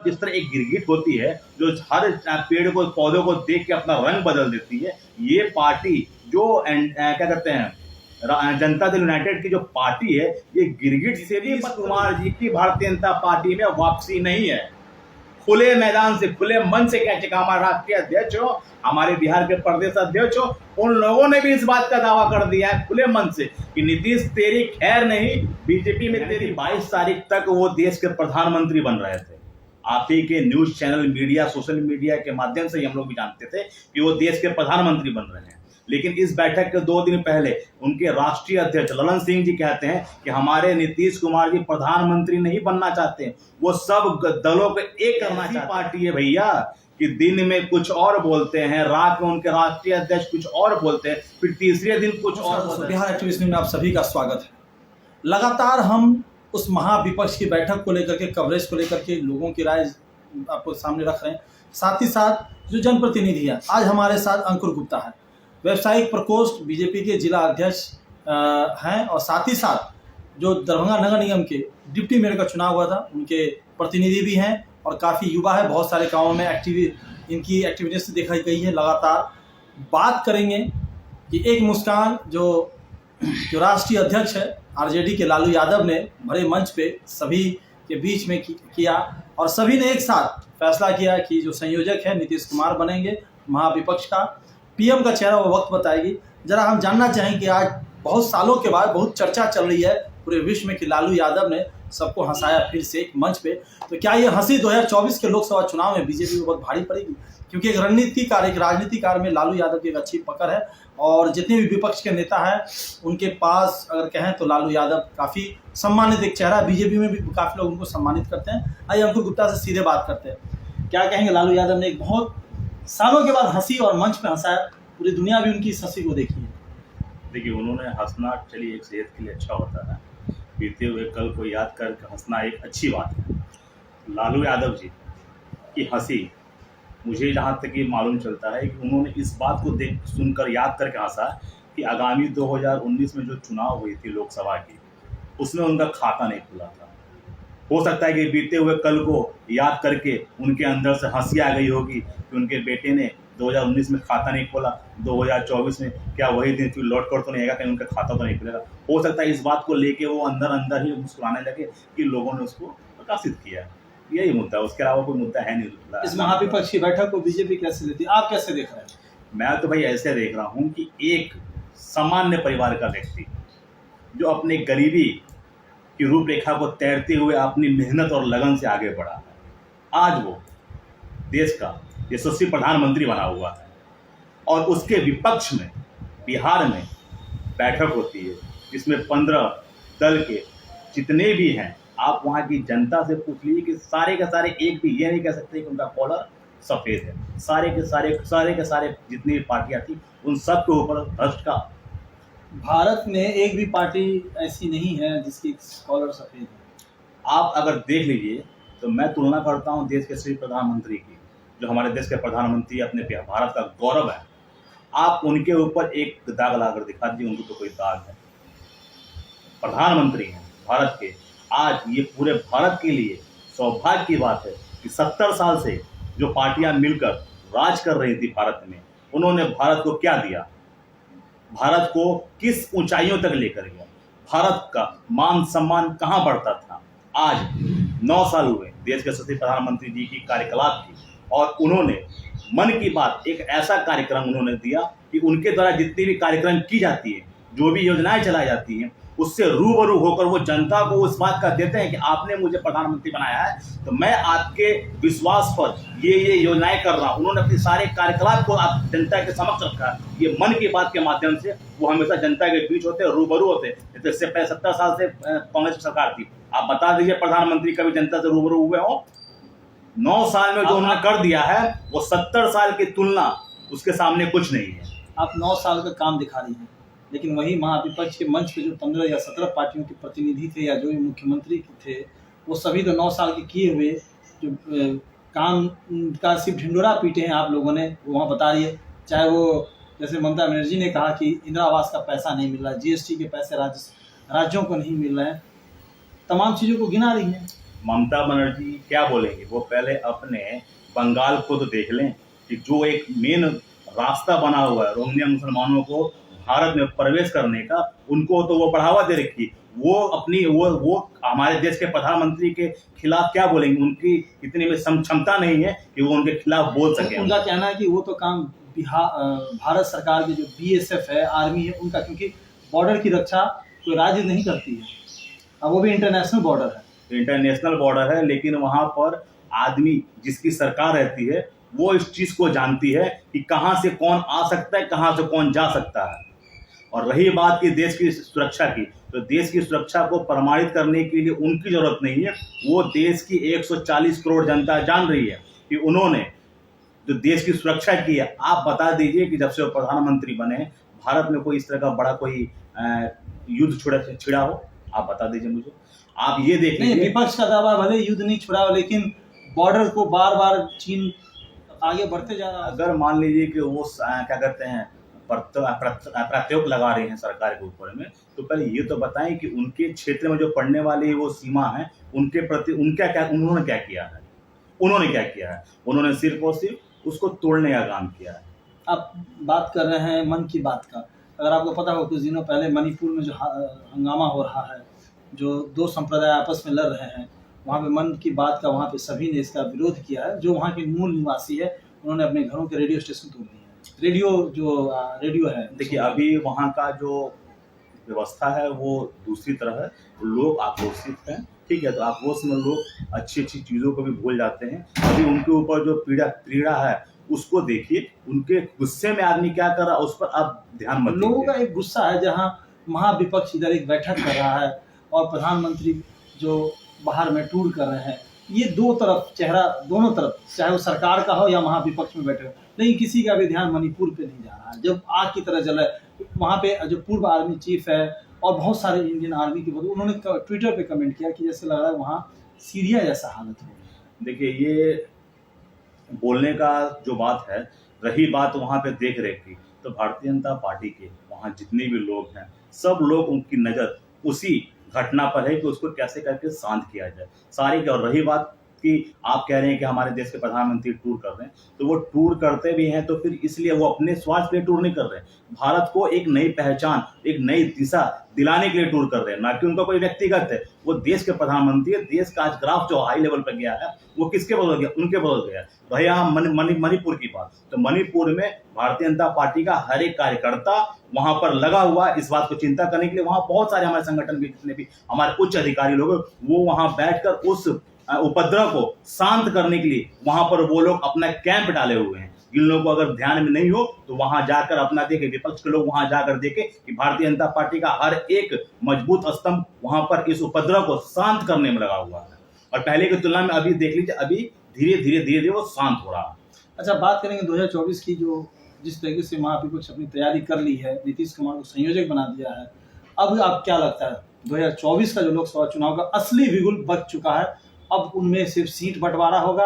जिस तरह एक गिरगिट होती है जो हर पेड़ को पौधों को देख के अपना रंग बदल देती है, ये पार्टी जो क्या कहते हैं जनता दल यूनाइटेड की जो पार्टी है, ये गिरगिट से भी कुमार जी की भारतीय जनता पार्टी में वापसी नहीं है। खुले मैदान से, खुले मन से कह चुका हमारा राष्ट्रीय अध्यक्ष हो, हमारे बिहार के प्रदेश अध्यक्ष हो, उन लोगों ने भी इस बात का दावा कर दिया है खुले मन से कि नीतीश तेरी खैर नहीं, बीजेपी में तेरी। 22 तारीख तक वो देश के प्रधानमंत्री बन रहे थे। आप ही के news channel, media, social media के माध्यम से हम लोग भी जानते थे कि वो देश के प्रधानमंत्री बन रहे हैं। लेकिन इस बैठक के 2 दिन पहले उनके राष्ट्रीय अध्यक्ष ललन सिंह जी कहते हैं कि हमारे नीतीश कुमार जी प्रधानमंत्री नहीं बनना चाहते, वो सब दलों को एक करना चाहती पार्टी है भैया, कि दिन में कुछ और बोलते हैं, रात में उनके राष्ट्रीय अध्यक्ष कुछ और बोलते हैं, फिर तीसरे दिन कुछ और बोलते हैं। बिहार एक्टिविस्ट में आप सभी का स्वागत है। लगातार हम उस महाविपक्ष की बैठक को लेकर के, कवरेज को लेकर के लोगों की राय आपको सामने रख रहे हैं। साथ ही साथ जो जनप्रतिनिधि है, आज हमारे साथ अंकुर गुप्ता है, व्यावसायिक प्रकोष्ठ बीजेपी के जिला अध्यक्ष हैं, और साथ ही साथ जो दरभंगा नगर निगम के डिप्टी मेयर का चुनाव हुआ था उनके प्रतिनिधि भी हैं, और काफ़ी युवा है, बहुत सारे कामों में इनकी एक्टिविटीज दिखाई गई है। लगातार बात करेंगे कि एक मुस्कान जो राष्ट्रीय अध्यक्ष है आरजेडी के लालू यादव ने बड़े मंच पे सभी के बीच में किया, और सभी ने एक साथ फैसला किया कि जो संयोजक है नीतीश कुमार बनेंगे महाविपक्ष का। पीएम का चेहरा वो वक्त बताएगी। जरा हम जानना चाहेंगे कि आज बहुत सालों के बाद बहुत चर्चा चल रही है पूरे विश्व में कि लालू यादव ने सबको हंसाया फिर से एक मंच पे, तो क्या ये हंसी 2024 के लोकसभा चुनाव में बीजेपी को बहुत भारी पड़ेगी? क्योंकि एक रणनीतिकार, एक राजनीतिकार में लालू यादव की एक अच्छी पकड़ है, और जितने भी विपक्ष के नेता हैं उनके पास अगर कहें तो लालू यादव काफ़ी सम्मानित एक चेहरा, बीजेपी में भी काफ़ी लोग उनको सम्मानित करते हैं। आइए अंकुर गुप्ता से सीधे बात करते हैं। क्या कहेंगे, लालू यादव ने एक बहुत सालों के बाद हंसी और मंच पे हंसाया, पूरी दुनिया भी उनकी इस हंसी को देखी है। देखिए, उन्होंने हंसना चलिए एक सेहत के लिए अच्छा होता है, बीते हुए कल को याद करके हंसना एक अच्छी बात है। लालू यादव जी की हंसी, मुझे जहाँ तक ये मालूम चलता है कि उन्होंने इस बात को सुनकर याद करके हंसा कि आगामी 2019 में जो चुनाव हुई थी लोकसभा की, उसमें उनका खाता नहीं खुला था। हो सकता है कि बीते हुए कल को याद करके उनके अंदर से हंसी आ गई होगी कि उनके बेटे ने 2019 में खाता नहीं खोला, 2024 में क्या वही दिन फिर लौट कर तो नहीं आएगा, कहीं उनका खाता तो नहीं खुलेगा। हो सकता है इस बात को लेके वो अंदर ही मुस्कुराने लगे कि लोगों ने उसको प्रकाशित किया। यही मुद्दा, उसके अलावा कोई मुद्दा है नहीं। इस महाविपक्ष की बैठक को बीजेपी कैसे लेती है, आप कैसे देख रहे हैं? मैं तो भाई ऐसे देख रहा हूँ कि एक सामान्य परिवार का व्यक्ति जो अपने गरीबी की रूपरेखा को तैरते हुए अपनी मेहनत और लगन से आगे बढ़ा है, आज वो देश का यशस्वी प्रधानमंत्री बना हुआ है, और उसके विपक्ष में बिहार में बैठक होती है जिसमें 15 दल के जितने भी हैं, आप वहाँ की जनता से पूछ लीजिए कि सारे के सारे एक भी ये नहीं कह सकते कि उनका कॉलर सफ़ेद है। सारे के सारे जितनी भी पार्टियाँ थी उन सब के ऊपर भ्रष्ट का। भारत में एक भी पार्टी ऐसी नहीं है जिसकी कॉलर सफ़ेद है। आप अगर देख लीजिए तो मैं तुलना करता हूँ देश के श्री प्रधानमंत्री की, जो हमारे देश के प्रधानमंत्री अपने भारत का गौरव है, आप उनके ऊपर एक दाग लाकर दिखा दीजिए, उनको तो कोई दाग है। प्रधानमंत्री हैं भारत के। आज ये पूरे भारत के लिए सौभाग्य की बात है कि 70 साल से जो पार्टियां मिलकर राज कर रही थी भारत में, उन्होंने भारत को क्या दिया, भारत को किस ऊंचाइयों तक लेकर गया, भारत का मान सम्मान कहां बढ़ता था। आज 9 साल हुए देश के यशस्वी प्रधानमंत्री जी की कार्यकलाप की, और उन्होंने मन की बात एक ऐसा कार्यक्रम उन्होंने दिया कि उनके द्वारा जितनी भी कार्यक्रम की जाती है, जो भी योजनाएं चलाई जाती हैं, उससे रूबरू होकर वो जनता को उस बात का देते हैं कि आपने मुझे प्रधानमंत्री बनाया है तो मैं आपके विश्वास पर ये योजनाएं कर रहा हूँ। उन्होंने अपने सारे कार्यकलाप को आप जनता के समक्ष रखा। ये मन की बात के माध्यम से वो हमेशा जनता के बीच होते, रूबरू होते। तो इससे पहले 70 साल से कांग्रेस की सरकार थी, आप बता दीजिए प्रधानमंत्री कभी जनता से रूबरू हुए हो? 9 साल में जो उन्होंने कर दिया है वो 70 साल की तुलना उसके सामने कुछ नहीं है। आप 9 साल का काम दिखा रही हैं, लेकिन वही महाविपक्ष के मंच पे जो 15 या 17 पार्टियों के प्रतिनिधि थे या जो भी मुख्यमंत्री थे, वो सभी तो 9 साल के किए हुए जो काम का सिर्फ ढिंडोरा पीटे हैं आप लोगों ने, वहाँ बता रही है। चाहे वो जैसे ममता बनर्जी ने कहा कि इंदिरा आवास का पैसा नहीं मिल रहा, जीएसटी के पैसे राज्यों को नहीं मिल रहे हैं, तमाम चीज़ों को गिना रही हैं। ममता बनर्जी क्या बोलेंगे, वो पहले अपने बंगाल को तो देख लें कि जो एक मेन रास्ता बना हुआ है रोहिंग्या मुसलमानों को भारत में प्रवेश करने का, उनको तो वो बढ़ावा दे रखी। वो अपनी वो हमारे देश के प्रधानमंत्री के खिलाफ क्या बोलेंगे, उनकी इतनी में क्षमता नहीं है कि वो उनके खिलाफ बोल सके। उनका कहना है कि वो तो काम भारत सरकार की जो BSF है, आर्मी है उनका, क्योंकि बॉर्डर की रक्षा कोई राज्य नहीं करती है, अब वो भी इंटरनेशनल बॉर्डर है। इंटरनेशनल बॉर्डर है, लेकिन वहां पर आदमी जिसकी सरकार रहती है वो इस चीज को जानती है कि कहां से कौन आ सकता है, कहां से कौन जा सकता है। और रही बात की देश की सुरक्षा की, तो देश की सुरक्षा को प्रमाणित करने के लिए उनकी जरूरत नहीं है, वो देश की 140 करोड़ जनता जान रही है कि उन्होंने जो देश की सुरक्षा की है। आप बता दीजिए कि जब से वो प्रधानमंत्री बने भारत में कोई इस तरह का बड़ा कोई युद्ध छिड़ा हो, आप बता दीजिए मुझे। आप ये देख लीजिए, विपक्ष का दावा भले युद्ध नहीं छिड़ा हो, लेकिन बॉर्डर को बार बार चीन आगे बढ़ते जा रहा है। अगर मान लीजिए कि वो क्या कहते हैं प्रत्योग लगा रहे हैं सरकार के ऊपर में, तो पहले ये तो बताएं कि उनके क्षेत्र में जो पड़ने वाली वो सीमा है उनके प्रति उन्होंने क्या किया है। उन्होंने सिर्फ और सिर्फ उसको तोड़ने का काम किया है। आप बात कर रहे हैं मन की बात का, अगर आपको पता हो कुछ दिनों पहले मणिपुर में जो हंगामा हो रहा है, जो दो संप्रदाय आपस में लड़ रहे हैं, वहाँ पे मन की बात का वहाँ पे सभी ने इसका विरोध किया है। जो वहाँ के मूल निवासी है उन्होंने अपने घरों के रेडियो स्टेशन तोड़ दिए हैं। रेडियो है, देखिए अभी वहाँ का जो व्यवस्था है वो दूसरी तरह है, लोग आक्रोशित हैं, ठीक है, तो आक्रोश में लोग अच्छी अच्छी चीज़ों को भी भूल जाते हैं। अभी उनके ऊपर जो पीड़ा है उसको देखिए, उनके गुस्से में आदमी क्या कर रहा है उस पर आप ध्यान मत दीजिए। लोगों का एक गुस्सा है, जहाँ महाविपक्ष इधर एक बैठक कर रहा है और प्रधानमंत्री जो बाहर में टूर कर रहे हैं, ये दो तरफ चेहरा, दोनों तरफ, चाहे वो सरकार का हो या महाविपक्ष में बैठे हो, लेकिन किसी का भी ध्यान मणिपुर पे नहीं जा रहा है। जब आग की तरह जला वहाँ पे जो पूर्व आर्मी चीफ है और बहुत सारे इंडियन आर्मी के बंधु, उन्होंने ट्विटर पे कमेंट किया कि जैसे लग रहा है वहाँ सीरिया जैसा हालत हो रही है। देखिए ये बोलने का जो बात है, रही बात वहाँ पे देख रेख की, तो भारतीय जनता पार्टी के वहाँ जितने भी लोग हैं सब लोग, उनकी नज़र उसी घटना पर है कि उसको कैसे करके शांत किया जाए सारी की। और रही बात कि आप कह रहे हैं कि हमारे देश के प्रधानमंत्री टूर कर रहे हैं, तो वो टूर करते भी हैं तो फिर इसलिए वो अपने स्वार्थ के लिए टूर नहीं कर रहे हैं, भारत को एक नई पहचान, एक नई दिशा दिलाने के लिए टूर कर रहे हैं, ना कि उनका कोई व्यक्तिगत है। वो देश के प्रधानमंत्री है, देश का आज ग्राफ जो हाई लेवल पर गया है वो किसके बदल गया, उनके बदल गया। रही यहाँ मणिपुर की बात, तो मणिपुर में भारतीय जनता पार्टी का हर एक कार्यकर्ता वहां पर लगा हुआ इस बात को चिंता करने के लिए। वहां बहुत सारे हमारे संगठन के जितने भी हमारे उच्च अधिकारी लोग वो वहां बैठकर उस उपद्रव को शांत करने के लिए वहां पर वो लोग अपना कैंप डाले हुए हैं। जिन लोगों को अगर ध्यान में नहीं हो तो वहां जाकर अपना देखे, विपक्ष के लोग वहां जाकर देखे कि भारतीय जनता पार्टी का हर एक मजबूत स्तंभ वहां पर इस उपद्रव को शांत करने में लगा हुआ है। और पहले की तुलना में अभी देख लीजिए, अभी धीरे धीरे वो शांत हो रहा है। अच्छा, बात करेंगे 2024 की, जो जिस तरीके से महाविपक्ष अपनी तैयारी कर ली है, नीतीश कुमार को संयोजक बना दिया है, अब आप क्या लगता है 2024 का जो लोकसभा चुनाव का असली बिगुल बच चुका है? अब उनमें सिर्फ सीट बंटवारा होगा,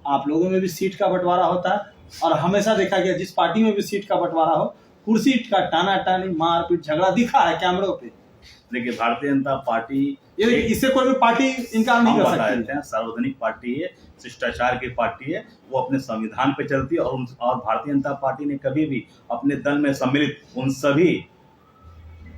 आप लोगों में भी सीट का बंटवारा होता है, और हमेशा देखा गया जिस पार्टी में भी सीट का बंटवारा हो, कुर्सी का टाना टानी मारपीट झगड़ा दिखा है कैमरों पे। देखिए भारतीय जनता पार्टी, इससे कोई भी पार्टी इनकार नहीं कर सकती है। सार्वजनिक पार्टी है, शिष्टाचार की पार्टी है, वो अपने संविधान पे चलती है। और भारतीय जनता पार्टी ने कभी भी अपने दल में सम्मिलित उन सभी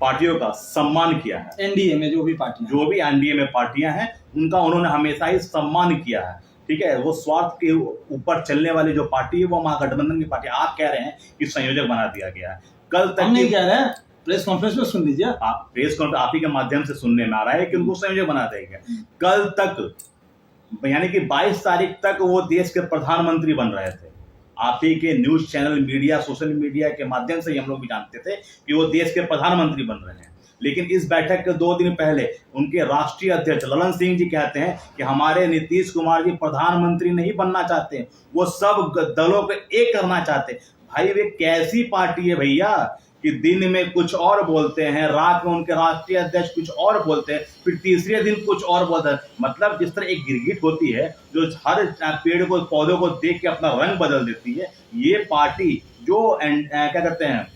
पार्टियों का सम्मान किया है। एनडीए में जो भी एनडीए में पार्टियां हैं उनका उन्होंने हमेशा ही सम्मान किया है, ठीक है। वो स्वार्थ के ऊपर चलने वाली जो पार्टी है वो महागठबंधन की पार्टी। आप कह रहे हैं कि संयोजक बना दिया गया है, कल तक हम नहीं कह रहे हैं, प्रेस कॉन्फ्रेंस में सुन लीजिए। आप प्रेस कॉन्फ्रेंस आप ही के माध्यम से सुनने में आ रहा है कि उनको संयोजक बना देगा। कल तक यानी कि 22 तारीख तक वो देश के प्रधानमंत्री बन रहे थे। आप ही के news channel, media, social media के माध्यम से हम लोग भी जानते थे कि वो देश के प्रधानमंत्री बन रहे हैं। लेकिन इस बैठक के 2 दिन पहले उनके राष्ट्रीय अध्यक्ष ललन सिंह जी कहते हैं कि हमारे नीतीश कुमार जी प्रधानमंत्री नहीं बनना चाहते, वो सब दलों को एक करना चाहते। भाई वे कैसी पार्टी है भैया कि दिन में कुछ और बोलते हैं, रात में उनके राष्ट्रीय अध्यक्ष कुछ और बोलते हैं, फिर तीसरे दिन कुछ और बोलते हैं। मतलब जिस तरह एक गिरगिट होती है जो हर पेड़ को, पौधों को देख के अपना रंग बदल देती है, ये पार्टी जो क्या कहते हैं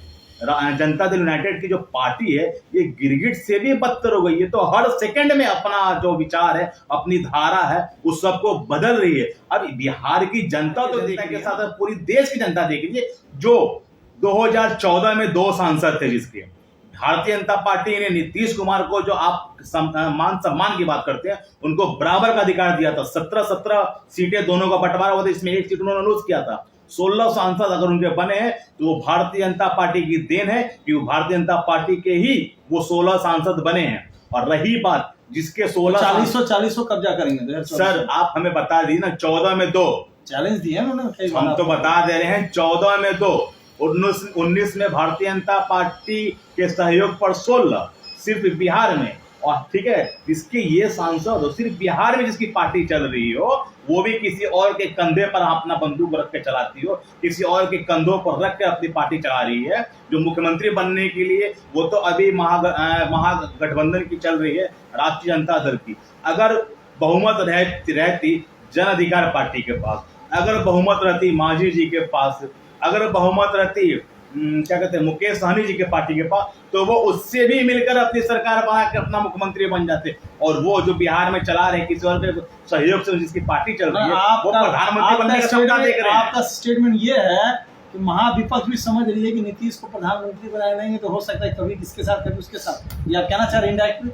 जनता दल यूनाइटेड की जो पार्टी है ये गिरगिट से भी बदतर हो गई है। तो हर सेकंड में अपना जो विचार है, अपनी धारा है, उस सबको बदल रही है। अब बिहार की जनता तो जनता के साथ पूरी देश की जनता देख लीजिए, जो 2014 में 2 सांसद थे, जिसके भारतीय जनता पार्टी ने नीतीश कुमार को, जो आप मान सम्मान की बात करते हैं, उनको बराबर का अधिकार दिया था। 17 सीटें दोनों का बंटवारा हुआ था, इसमें 1 सीट उन्होंने लूज किया था। 16 सांसद अगर उनके बने हैं तो वो भारतीय जनता पार्टी की देन है कि वो भारतीय जनता पार्टी के ही वो 16 सांसद बने हैं। और रही बात जिसके 16 40 कब्जा करेंगे सर, आप हमें बता दी ना, 14 में 2 चैलेंज दिए उन्होंने, हम तो बता दे रहे हैं 14 में 2, 19 में भारतीय जनता पार्टी के सहयोग पर 16 सिर्फ बिहार में। और ठीक है, जिसके ये सांसद हो, सिर्फ बिहार में जिसकी पार्टी चल रही हो, वो भी किसी और के कंधे पर अपना बंदूक रख के चलाती हो, किसी और के कंधों पर रख के अपनी पार्टी चला रही है। जो मुख्यमंत्री बनने के लिए वो तो अभी महागठबंधन की चल रही है, राष्ट्रीय जनता दल की। अगर बहुमत रहती जन अधिकार पार्टी के पास, अगर बहुमत रहती मांझी जी के पास, अगर बहुमत रहती क्या कहते हैं मुकेश सहनी जी के पार्टी के पास, तो वो उससे भी मिलकर अपनी सरकार बना के अपना मुख्यमंत्री बन जाते। और वो जो बिहार में चला रहे किसी और के सहयोग से जिसकी पार्टी चल रही है, वो प्रधानमंत्री बनने का सपना देख रहे हैं। आपका स्टेटमेंट ये है कि महाविपक्ष भी समझ रही है कि नीतीश को प्रधानमंत्री बनाए नहीं तो हो सकता है कभी किसके साथ कभी उसके साथ। ये आप कहना चाह रहे हैं इनडायरेक्टली?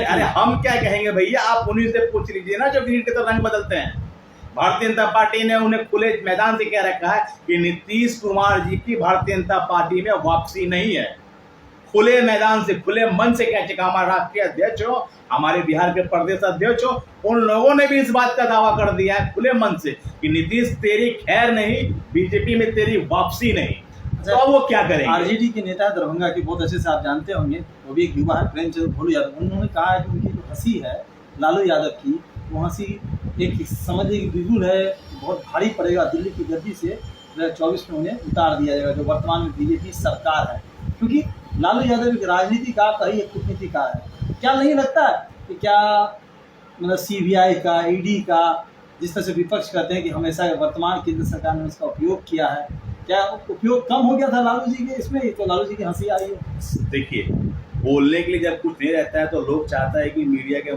अरे हम क्या कहेंगे भैया, आप उन्हीं से पूछ लीजिए ना जो ग्रीन के तो रंग बदलते हैं। भारतीय जनता पार्टी ने उन्हें खुले मैदान से कह रखा है कि नीतीश कुमार जी की भारतीय जनता पार्टी में वापसी नहीं है। खुले मैदान से, खुले मन से कह चुका हमारा राष्ट्रीय अध्यक्ष हो, हमारे बिहार के प्रदेश अध्यक्ष हो, उन लोगों ने भी इस बात का दावा कर दिया है खुले मन से कि नीतीश तेरी खैर नहीं, बीजेपी में तेरी वापसी नहीं। तो अब वो क्या करेंगे? आरजेडी के नेता दरभंगा की बहुत अच्छे से आप जानते होंगे, वो भी एक युवा है, प्रेमचंद भोलू यादव। उन्होंने कहा है कि उनकी जो हंसी है लालू यादव की, वो हंसी एक समझिए कि बिल्कुल है, बहुत भारी पड़ेगा। दिल्ली की गद्दी से 2024 में उन्हें उतार दिया जाएगा, जो वर्तमान में बीजेपी सरकार है। क्योंकि लालू यादव एक राजनीतिकार का ही एक कूटनीतिकार है। क्या नहीं लगता कि क्या मतलब सीबीआई का, ईडी का, जिस तरह से विपक्ष कहते हैं कि हमेशा वर्तमान केंद्र सरकार ने उसका उपयोग किया है, क्या उपयोग कम हो गया था लालू जी के इसमें? तो लालू जी की हंसी आ रही है। देखिए, बोलने के लिए जब कुछ नहीं रहता है तो लोग चाहता है कि मीडिया के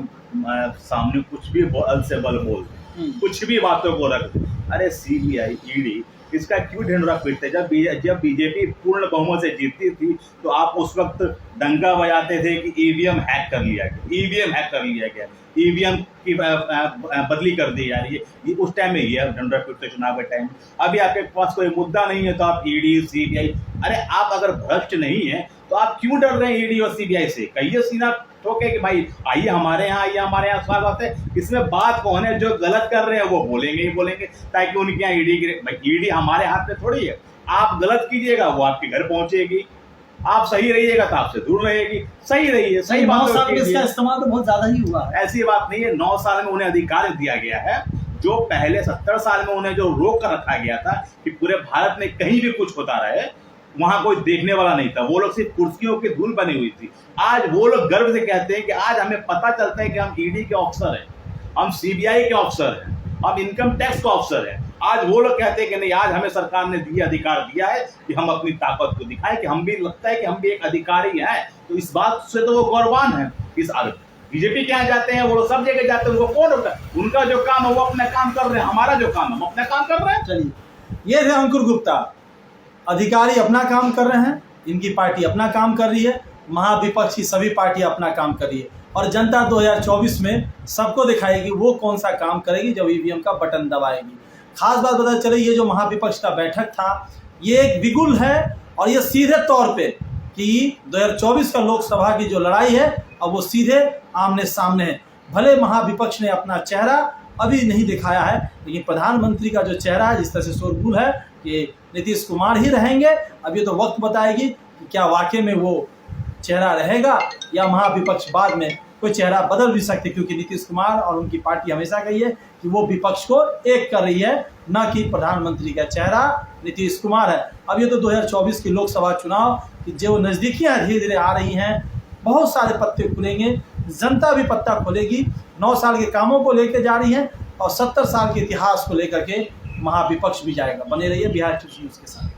सामने कुछ भी बल से बल बोल दे, कुछ भी बातों को रख दे। अरे सीबीआई, ईडी, इसका क्यों ढिंढोरा पीटते? जब बीजेपी पूर्ण बहुमत से जीतती थी तो आप उस वक्त डंका बजाते थे कि ईवीएम हैक कर लिया गया, ईवीएम हैक कर लिया गया, ईवीएम की बदली कर दी जा रही है। ये उस टाइम में ये ढिंढोरा पीटते चुनाव के टाइम। अभी आपके पास कोई मुद्दा नहीं है तो आप ईडी, सीबीआई, अरे आप अगर भ्रष्ट नहीं है तो आप क्यों डर रहे हैं ईडी और सीबीआई से? कहिए सीधा ठोके कि भाई आइए हमारे यहाँ, आइए हमारे यहाँ स्वागत है। इसमें बात कौन है? जो गलत कर रहे हैं वो बोलेंगे ही बोलेंगे, ताकि उनके यहाँ ईडी हमारे हाथ में थोड़ी है। आप गलत कीजिएगा वो आपके घर पहुंचेगी, आप सही रहिएगा तो आपसे दूर रहेगी। सही रहिए, सही बात। 9 साल में इसका इस्तेमाल तो बहुत ज्यादा ही हुआ है। ऐसी बात नहीं है, 9 साल में उन्हें अधिकार दिया गया है। जो पहले 70 साल में उन्हें जो रोक कर रखा गया था कि पूरे भारत में कहीं भी कुछ होता रहे, वहां कोई देखने वाला नहीं था, वो लोग सिर्फ कुर्सियों की धूल बनी हुई थी। आज वो लोग गर्व से कहते हैं कि आज हमें पता चलता है कि हम ईडी के ऑफिसर हैं, हम सीबीआई के ऑफिसर हैं, हम इनकम टैक्स के ऑफिसर हैं। आज वो लोग कहते हैं कि नहीं, आज हमें सरकार ने अधिकार दिया है कि हम अपनी ताकत को दिखाएं, कि हम भी लगता है कि हम भी एक अधिकारी हैं। तो इस बात से तो वो गौरवान है। इस बीजेपी के यहाँ जाते हैं वो लोग, सब जगह जाते हैं, उनको कौन होता है? उनका जो काम है वो अपना काम कर रहे हैं, हमारा जो काम है हम अपना काम कर रहे हैं। चलिए, ये थे अंकुर गुप्ता। अधिकारी अपना काम कर रहे हैं, इनकी पार्टी अपना काम कर रही है, महाविपक्ष की सभी पार्टी अपना काम कर रही है। और जनता 2024 में सबको दिखाएगी वो कौन सा काम करेगी जब ईवीएम का बटन दबाएगी। खास बात पता चले, ये जो महाविपक्ष का बैठक था ये एक बिगुल है, और ये सीधे तौर पे कि 2024 का लोकसभा की जो लड़ाई है अब वो सीधे आमने सामने है। भले महाविपक्ष ने अपना चेहरा अभी नहीं दिखाया है, लेकिन प्रधानमंत्री का जो चेहरा है, जिस तरह से शोरगुल है कि नीतीश कुमार ही रहेंगे, अब ये तो वक्त बताएगी कि क्या वाकई में वो चेहरा रहेगा या महाविपक्ष बाद में कोई चेहरा बदल भी सकते, क्योंकि नीतीश कुमार और उनकी पार्टी हमेशा कही है कि वो विपक्ष को एक कर रही है, न कि प्रधानमंत्री का चेहरा नीतीश कुमार है। अब ये तो 2024 की लोकसभा चुनाव की जो नज़दीकियाँ धीरे धीरे आ रही हैं, बहुत सारे पत्ते खुलेंगे, जनता भी पत्ता खोलेगी। 9 साल के कामों को लेकर जा रही है और 70 साल के इतिहास को लेकर के महाविपक्ष भी जाएगा। बने रहिए बिहार न्यूज़ के साथ।